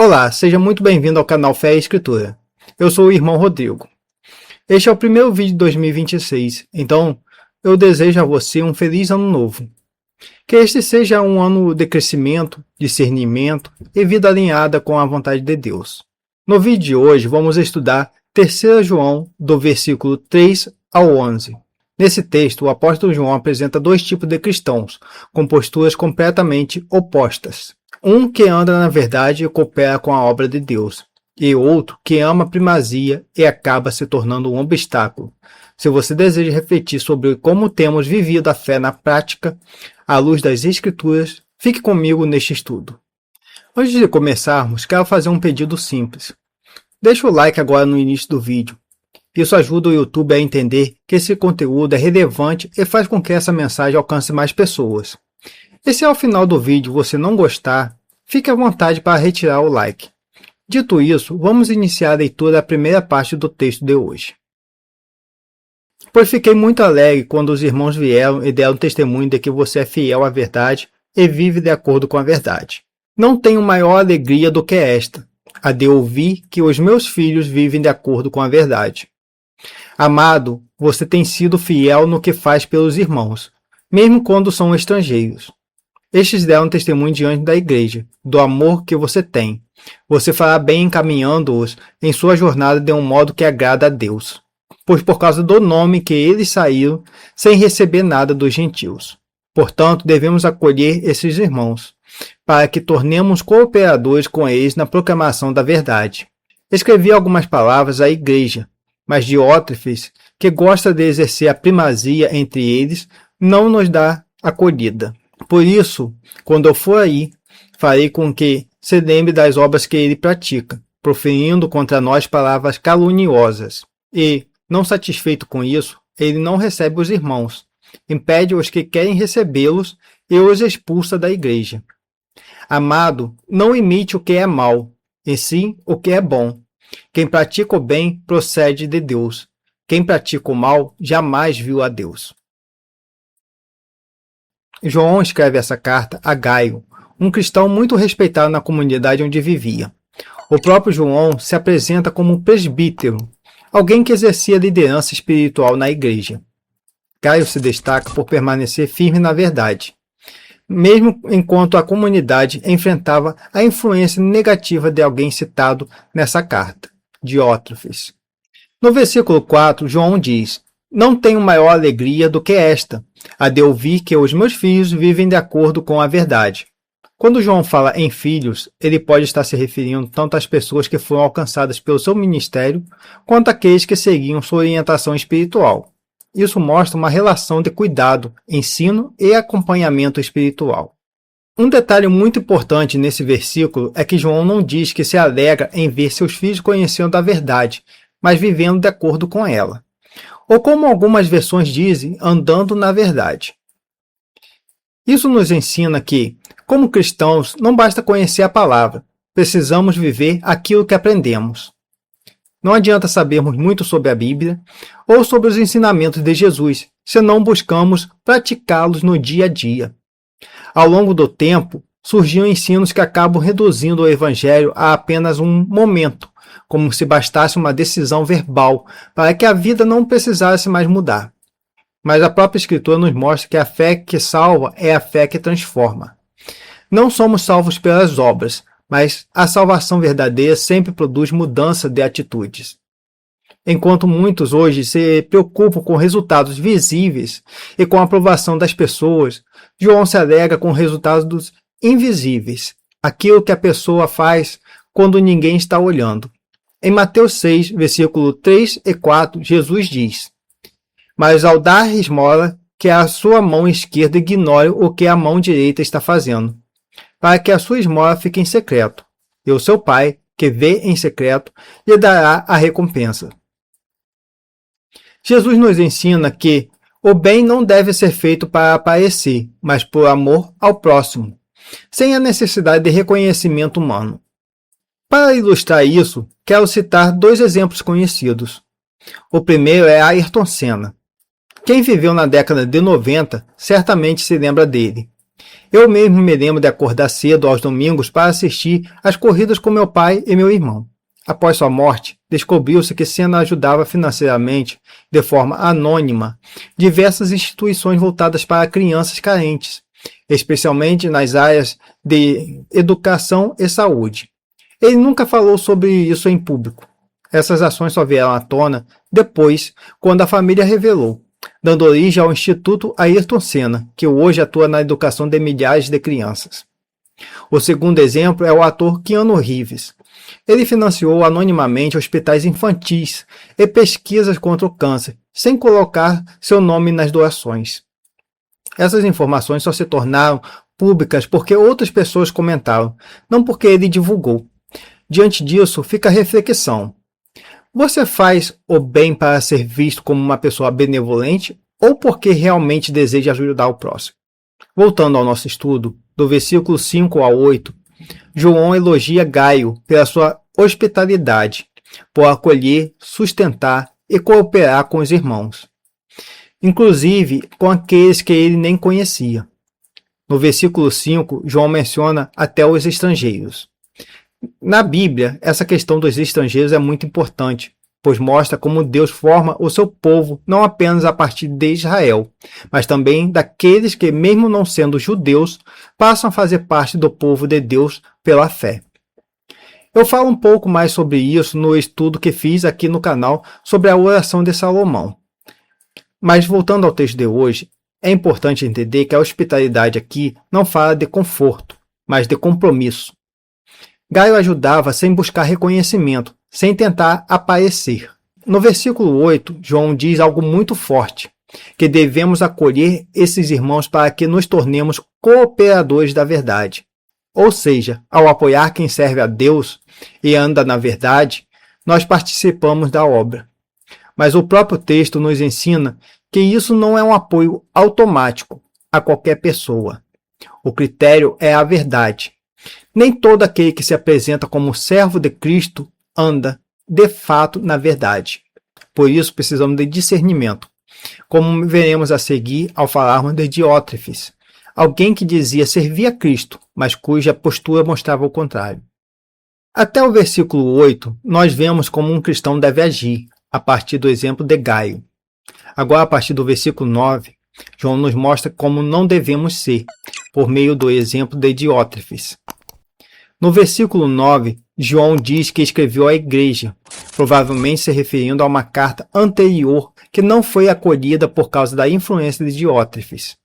Olá, seja muito bem-vindo ao canal Fé e Escritura. Eu sou o irmão Rodrigo. Este é o primeiro vídeo de 2026, então eu desejo a você um feliz ano novo. Que este seja um ano de crescimento, discernimento e vida alinhada com a vontade de Deus. No vídeo de hoje vamos estudar 3 João, do versículo 3 ao 11. Nesse texto, o apóstolo João apresenta dois tipos de cristãos, com posturas completamente opostas. Um que anda na verdade e coopera com a obra de Deus, e outro que ama a primazia e acaba se tornando um obstáculo. Se você deseja refletir sobre como temos vivido a fé na prática, à luz das Escrituras, fique comigo neste estudo. Antes de começarmos, quero fazer um pedido simples. Deixe o like agora no início do vídeo. Isso ajuda o YouTube a entender que esse conteúdo é relevante e faz com que essa mensagem alcance mais pessoas. E se ao final do vídeo você não gostar, fique à vontade para retirar o like. Dito isso, vamos iniciar a leitura da primeira parte do texto de hoje. Pois fiquei muito alegre quando os irmãos vieram e deram testemunho de que você é fiel à verdade e vive de acordo com a verdade. Não tenho maior alegria do que esta, a de ouvir que os meus filhos vivem de acordo com a verdade. Amado, você tem sido fiel no que faz pelos irmãos, mesmo quando são estrangeiros. Estes deram testemunho diante da igreja, do amor que você tem. Você fará bem encaminhando-os em sua jornada de um modo que agrada a Deus, pois por causa do nome que eles saíram, sem receber nada dos gentios. Portanto, devemos acolher esses irmãos, para que tornemos cooperadores com eles na proclamação da verdade. Escrevi algumas palavras à igreja, mas Diótrefes, que gosta de exercer a primazia entre eles, não nos dá acolhida. Por isso, quando eu for aí, farei com que se lembre das obras que ele pratica, proferindo contra nós palavras caluniosas. E, não satisfeito com isso, ele não recebe os irmãos, impede os que querem recebê-los e os expulsa da igreja. Amado, não imite o que é mal, e sim o que é bom. Quem pratica o bem procede de Deus. Quem pratica o mal jamais viu a Deus. João escreve essa carta a Gaio, um cristão muito respeitado na comunidade onde vivia. O próprio João se apresenta como presbítero, alguém que exercia liderança espiritual na igreja. Gaio se destaca por permanecer firme na verdade, mesmo enquanto a comunidade enfrentava a influência negativa de alguém citado nessa carta, Diótrefes. No versículo 4, João diz: "Não tenho maior alegria do que esta, a de ouvir que os meus filhos vivem de acordo com a verdade." Quando João fala em filhos, ele pode estar se referindo tanto às pessoas que foram alcançadas pelo seu ministério, quanto àqueles que seguiam sua orientação espiritual. Isso mostra uma relação de cuidado, ensino e acompanhamento espiritual. Um detalhe muito importante nesse versículo é que João não diz que se alegra em ver seus filhos conhecendo a verdade, mas vivendo de acordo com ela. Ou como algumas versões dizem, andando na verdade. Isso nos ensina que, como cristãos, não basta conhecer a palavra, precisamos viver aquilo que aprendemos. Não adianta sabermos muito sobre a Bíblia ou sobre os ensinamentos de Jesus, se não buscamos praticá-los no dia a dia. Ao longo do tempo, surgiam ensinos que acabam reduzindo o Evangelho a apenas um momento, como se bastasse uma decisão verbal para que a vida não precisasse mais mudar. Mas a própria Escritura nos mostra que a fé que salva é a fé que transforma. Não somos salvos pelas obras, mas a salvação verdadeira sempre produz mudança de atitudes. Enquanto muitos hoje se preocupam com resultados visíveis e com a aprovação das pessoas, João se alegra com resultados invisíveis, aquilo que a pessoa faz quando ninguém está olhando. Em Mateus 6, versículo 3 e 4, Jesus diz: "Mas ao dar esmola, que a sua mão esquerda ignore o que a mão direita está fazendo, para que a sua esmola fique em secreto, e o seu Pai, que vê em secreto, lhe dará a recompensa." Jesus nos ensina que o bem não deve ser feito para aparecer, mas por amor ao próximo, sem a necessidade de reconhecimento humano. Para ilustrar isso, quero citar 2 exemplos conhecidos. O primeiro é Ayrton Senna. Quem viveu na década de 90 certamente se lembra dele. Eu mesmo me lembro de acordar cedo aos domingos para assistir às corridas com meu pai e meu irmão. Após sua morte, descobriu-se que Senna ajudava financeiramente, de forma anônima, diversas instituições voltadas para crianças carentes, especialmente nas áreas de educação e saúde. Ele nunca falou sobre isso em público. Essas ações só vieram à tona depois, quando a família revelou, dando origem ao Instituto Ayrton Senna, que hoje atua na educação de milhares de crianças. O segundo exemplo é o ator Keanu Reeves. Ele financiou anonimamente hospitais infantis e pesquisas contra o câncer, sem colocar seu nome nas doações. Essas informações só se tornaram públicas porque outras pessoas comentaram, não porque ele divulgou. Diante disso, fica a reflexão. Você faz o bem para ser visto como uma pessoa benevolente ou porque realmente deseja ajudar o próximo? Voltando ao nosso estudo, do versículo 5 ao 8, João elogia Gaio pela sua hospitalidade, por acolher, sustentar e cooperar com os irmãos, inclusive com aqueles que ele nem conhecia. No versículo 5, João menciona até os estrangeiros. Na Bíblia, essa questão dos estrangeiros é muito importante, pois mostra como Deus forma o seu povo não apenas a partir de Israel, mas também daqueles que, mesmo não sendo judeus, passam a fazer parte do povo de Deus pela fé. Eu falo um pouco mais sobre isso no estudo que fiz aqui no canal sobre a oração de Salomão. Mas voltando ao texto de hoje, é importante entender que a hospitalidade aqui não fala de conforto, mas de compromisso. Gaio ajudava sem buscar reconhecimento, sem tentar aparecer. No versículo 8, João diz algo muito forte, que devemos acolher esses irmãos para que nos tornemos cooperadores da verdade. Ou seja, ao apoiar quem serve a Deus e anda na verdade, nós participamos da obra. Mas o próprio texto nos ensina que isso não é um apoio automático a qualquer pessoa. O critério é a verdade. Nem todo aquele que se apresenta como servo de Cristo anda, de fato, na verdade. Por isso, precisamos de discernimento, como veremos a seguir ao falarmos de Diótrefes, alguém que dizia servir a Cristo, mas cuja postura mostrava o contrário. Até o versículo 8, nós vemos como um cristão deve agir, a partir do exemplo de Gaio. Agora, a partir do versículo 9, João nos mostra como não devemos ser, por meio do exemplo de Diótrefes. No versículo 9, João diz que escreveu à igreja, provavelmente se referindo a uma carta anterior que não foi acolhida por causa da influência de Diótrefes.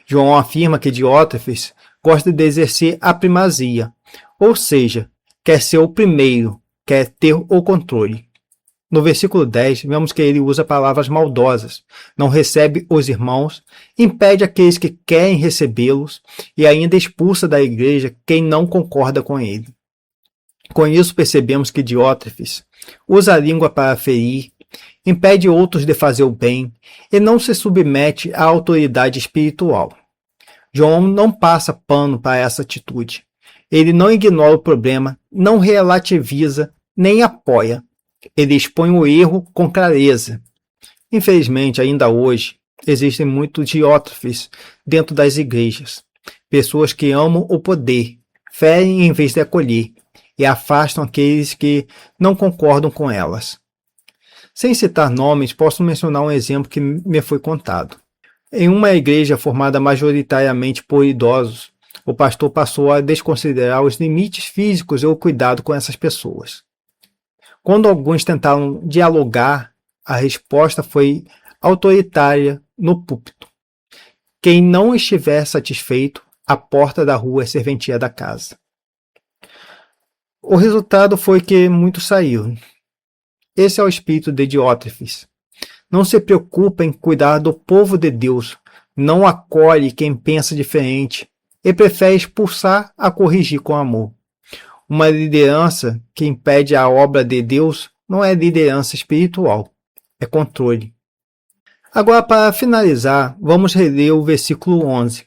João afirma que Diótrefes gosta de exercer a primazia, ou seja, quer ser o primeiro, quer ter o controle. No versículo 10, vemos que ele usa palavras maldosas, não recebe os irmãos, impede aqueles que querem recebê-los e ainda expulsa da igreja quem não concorda com ele. Com isso, percebemos que Diótrefes usa a língua para ferir, impede outros de fazer o bem e não se submete à autoridade espiritual. João não passa pano para essa atitude. Ele não ignora o problema, não relativiza, nem apoia. Ele expõe o erro com clareza. Infelizmente, ainda hoje, existem muitos Diótrefes dentro das igrejas. Pessoas que amam o poder, ferem em vez de acolher, e afastam aqueles que não concordam com elas. Sem citar nomes, posso mencionar um exemplo que me foi contado. Em uma igreja formada majoritariamente por idosos, o pastor passou a desconsiderar os limites físicos e o cuidado com essas pessoas. Quando alguns tentaram dialogar, a resposta foi autoritária no púlpito. Quem não estiver satisfeito, a porta da rua é serventia da casa. O resultado foi que muitos saíram. Esse é o espírito de Diótrefes. Não se preocupa em cuidar do povo de Deus, não acolhe quem pensa diferente e prefere expulsar a corrigir com amor. Uma liderança que impede a obra de Deus não é liderança espiritual, é controle. Agora, para finalizar, vamos reler o versículo 11.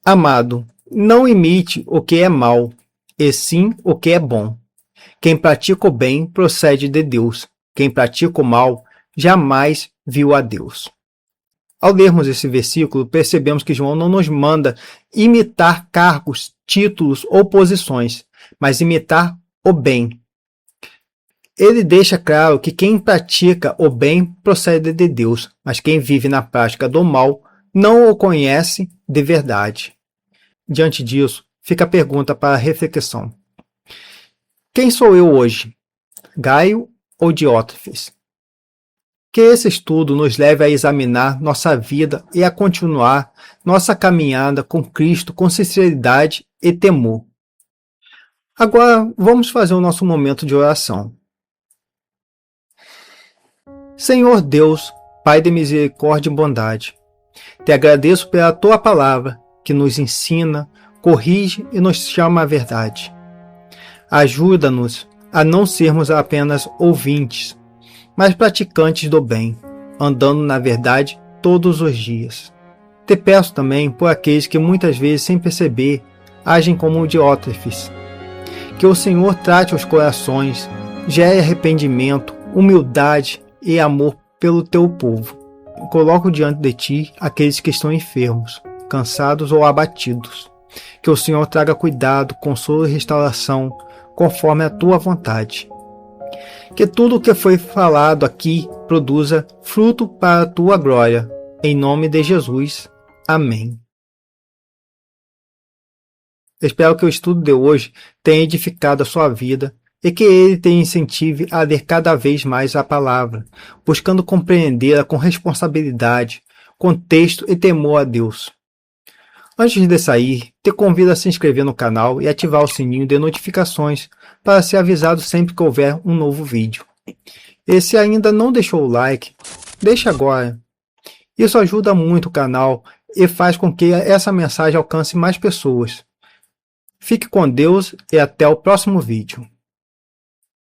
Amado, não imite o que é mal, e sim o que é bom. Quem pratica o bem procede de Deus. Quem pratica o mal jamais viu a Deus. Ao lermos esse versículo, percebemos que João não nos manda imitar cargos, títulos ou posições, mas imitar o bem. Ele deixa claro que quem pratica o bem procede de Deus, mas quem vive na prática do mal não o conhece de verdade. Diante disso, fica a pergunta para a reflexão. Quem sou eu hoje? Gaio ou Diótrefes? Que esse estudo nos leve a examinar nossa vida e a continuar nossa caminhada com Cristo com sinceridade e temor. Agora, vamos fazer o nosso momento de oração. Senhor Deus, Pai de misericórdia e bondade, te agradeço pela tua palavra que nos ensina, corrige e nos chama à verdade. Ajuda-nos a não sermos apenas ouvintes, mas praticantes do bem, andando na verdade todos os dias. Te peço também por aqueles que muitas vezes, sem perceber, agem como Diótrefes. Que o Senhor trate os corações, gere arrependimento, humildade e amor pelo teu povo. Coloco diante de ti aqueles que estão enfermos, cansados ou abatidos. Que o Senhor traga cuidado, consolo e restauração, conforme a tua vontade. Que tudo o que foi falado aqui produza fruto para a tua glória. Em nome de Jesus. Amém. Espero que o estudo de hoje tenha edificado a sua vida e que ele te incentive a ler cada vez mais a palavra, buscando compreendê-la com responsabilidade, contexto e temor a Deus. Antes de sair, te convido a se inscrever no canal e ativar o sininho de notificações para ser avisado sempre que houver um novo vídeo. E se ainda não deixou o like, deixe agora. Isso ajuda muito o canal e faz com que essa mensagem alcance mais pessoas. Fique com Deus e até o próximo vídeo.